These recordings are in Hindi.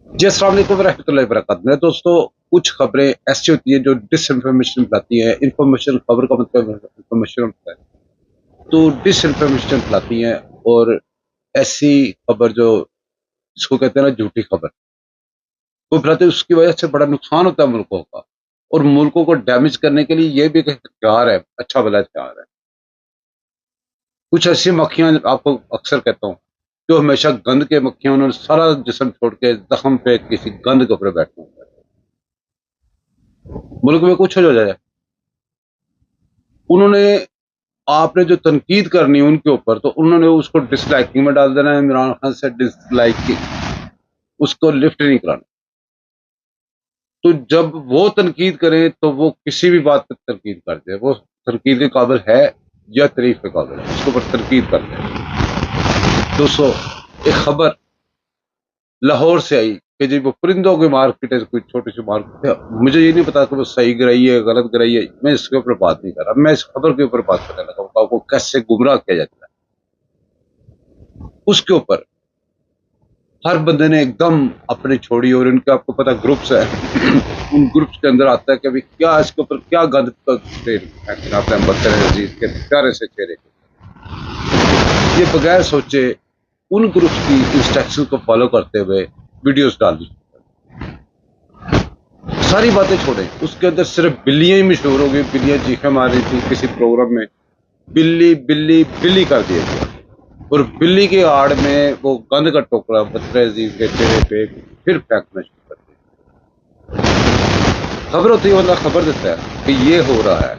जी, अस्सलाम वालेकुम रहमतुल्लाहि व बरकातहू। मेरे दोस्तों, कुछ खबरें ऐसी होती हैं जो डिसइन्फॉर्मेशन फैलाती हैं। इन्फॉर्मेशन, खबर का मतलब इन्फॉर्मेशन होता है। तो डिसइन्फॉर्मेशन फैलाती हैं और ऐसी खबर जो जिसको कहते हैं ना झूठी खबर, वो फैलाते हैं, उसकी वजह से बड़ा नुकसान होता है मुल्कों का। और मुल्कों को डैमेज करने के लिए ये भी एक हथियार है, अच्छा भला हथियार है। कुछ ऐसी मक्खियाँ आपको अक्सर कहता हूँ, जो हमेशा गंद के मक्खियाँ उन्होंने सारा जिस्म छोड़ के ज़ख्म पे किसी गंद के ऊपर बैठना होता है। मुल्क में कुछ हो जाए, उन्होंने आपने जो तनकीद करनी है उनके ऊपर, तो उन्होंने उसको डिसलाइकिंग में डाल देना है। इमरान खान से डिसलाइकिंग, उसको लिफ्ट नहीं कराना। तो जब वो तनकीद करें तो वो किसी भी बात पर तनकीद करते हैं, वो तनकीद के काबिल है या तारीफ के काबिल है, उसके ऊपर तनकीद करते हैं। दोस्तों, एक खबर लाहौर से आई कि जी वो परिंदों की मार्केट है, कोई छोटी सी मार्केट है। मुझे ये नहीं पता कि वो सही गिराई है गलत गिराई है, मैं इसके ऊपर बात नहीं कर रहा। मैं इस खबर के ऊपर बात करने लगा हूं, आपको कैसे गुमराह किया जाता है उसके ऊपर। हर बंदे ने एकदम अपनी छोड़ी, और इनके आपको पता ग्रुप्स है उन ग्रुप्स के अंदर आता है कि अभी क्या इसके ऊपर क्या गंद फेंकना अपने बदतर अजीज के प्यारे से चेहरे को। ये बगैर सोचे उन ग्रुप्स की इंस्ट्रक्शन को फॉलो करते हुए वीडियोस डाल दी। सारी बातें छोड़े, उसके अंदर सिर्फ बिल्लियां ही मशहूर हो गई। बिल्लियां चीखें मार रही थी किसी प्रोग्राम में, बिल्ली बिल्ली बिल्ली कर दिया गया। और बिल्ली के आड़ में वो गंद का टोकरा बदतर अजीज के चेहरे पे फिर फेंकना शुरू कर दिया। खबर होती है, बंदा खबर देता है कि ये हो रहा है।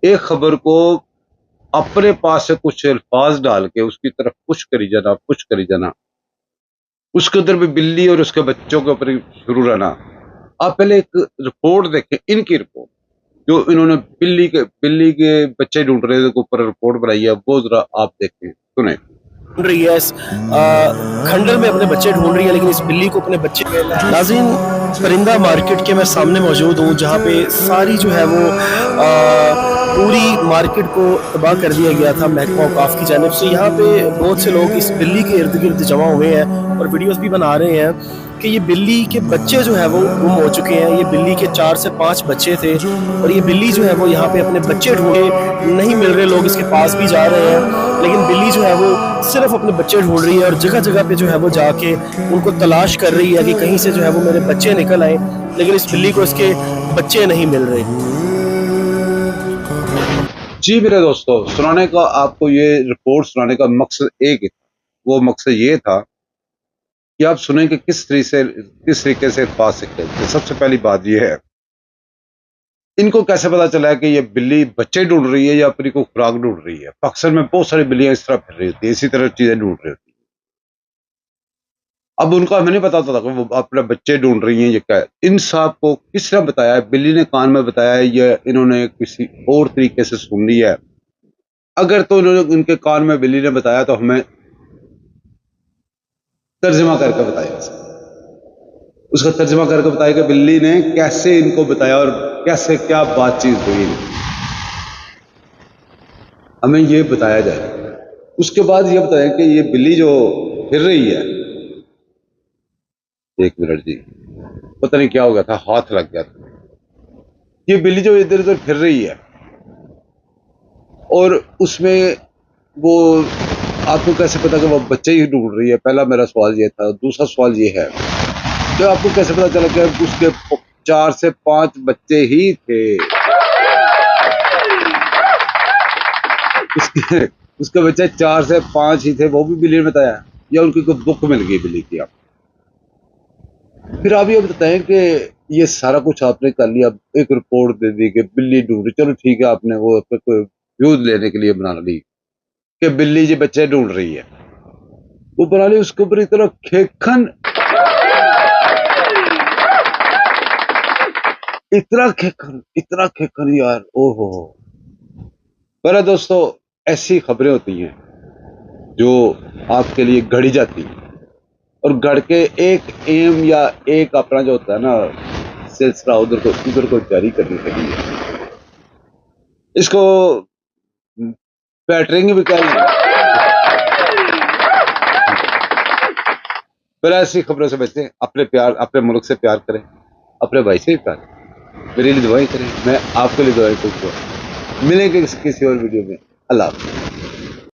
एक खबर को अपने पास से कुछ अल्फाज डाल के उसकी तरफ पुश करी जाना, पुश करी जाना, उसके अंदर भी बिल्ली और उसके बच्चों के ऊपर शुरू रहना। आप पहले एक रिपोर्ट देखें, इनकी रिपोर्ट जो इन्होंने बिल्ली के बच्चे ढूंढ रहे थे के ऊपर रिपोर्ट बनाई है, वो जरा आप देखें, सुने। ढूंढ रही है इस खंडर में अपने बच्चे ढूंढ रही है, लेकिन इस बिल्ली को अपने बच्चे। नाज़रीन, परिंदा मार्केट के मैं सामने मौजूद हूँ, जहाँ पे सारी जो है वो पूरी मार्केट को तबाह कर दिया गया था महकमा औकाफ की जानिब से। यहाँ पे बहुत से लोग इस बिल्ली के इर्द गिर्द जमा हुए हैं और वीडियोस भी बना रहे हैं कि ये बिल्ली के बच्चे जो है वो गुम हो चुके हैं। ये बिल्ली के 4 से 5 बच्चे थे और ये बिल्ली जो है वो यहाँ पे अपने बच्चे ढूंढे नहीं मिल रहे। लोग इसके पास भी जा रहे हैं, लेकिन बिल्ली जो है वो सिर्फ अपने बच्चे ढूंढ रही है और जगह जगह पे जो है वो जाके उनको तलाश कर रही है कि कहीं से जो है वो मेरे बच्चे निकल आए, लेकिन इस बिल्ली को इसके बच्चे नहीं मिल रहे। जी मेरे दोस्तों, सुनाने का आपको ये रिपोर्ट सुनाने का मकसद एक ही था। वो मकसद ये था कि आप सुने कि किस तरीके से खा सकते थे। सबसे पहली बात ये है, इनको कैसे पता चला है कि ये बिल्ली बच्चे ढूंढ रही है या अपनी को खुराक ढूंढ रही है। अक्सर में बहुत सारी बिल्लियां इस तरह फिर रही होती है, इसी तरह चीजें ढूंढ रही होती है। अब उनको हमें नहीं पता होता था कि वो अपने बच्चे ढूंढ रही हैं, ये क्या है। इन साहब को किसने बताया है? बिल्ली ने कान में बताया है या इन्होंने किसी और तरीके से सुन लिया है? अगर तो इन्होंने इनके कान में बिल्ली ने बताया तो हमें तर्जमा करके बताया, उसका तर्जमा करके बताया कि बिल्ली ने कैसे इनको बताया और कैसे क्या बातचीत हुई, हमें ये बताया जाए। उसके बाद ये बताया कि ये बिल्ली जो फिर रही है, एक मिनट जी, पता नहीं क्या हो गया था, हाथ लग गया था। ये बिल्ली जो इधर उधर फिर रही है और उसमें वो, आपको कैसे पता कि वो बच्चे ही ढूंढ रही है? पहला मेरा सवाल ये था। दूसरा सवाल ये है कि आपको कैसे पता चला कि उसके 4 से 5 बच्चे ही थे? उसके उसके बच्चे 4 से 5 ही थे, वो भी बिल्ली ने बताया या उनकी कोई बुक मिल गई बिल्ली की? आप फिर आप ये बताएं कि ये सारा कुछ आपने कर लिया, एक रिपोर्ट दे दी कि बिल्ली ढूंढ रही, चलो ठीक है, आपने वो व्यूज लेने के लिए बना ली कि बिल्ली जी बच्चे ढूंढ रही है, वो बना ली। उसके ऊपर इतना खेखन यार, ओहो। पर दोस्तों, ऐसी खबरें होती हैं जो आपके लिए गढ़ी जाती हैं और गढ़ के एक एम या एक अपना जो होता है ना सिलसिला, उधर को जारी करने के लिए इसको पैटरिंग भी कहेंगे। फिर ऐसी खबरों से बचें, अपने मुल्क से प्यार करें, अपने भाई से भी प्यार करें, मेरे लिए दुआएं करें, मैं आपके लिए दुआएं करूँगा। मिलेंगे किसी और वीडियो में। अल्लाह हाफ़िज़।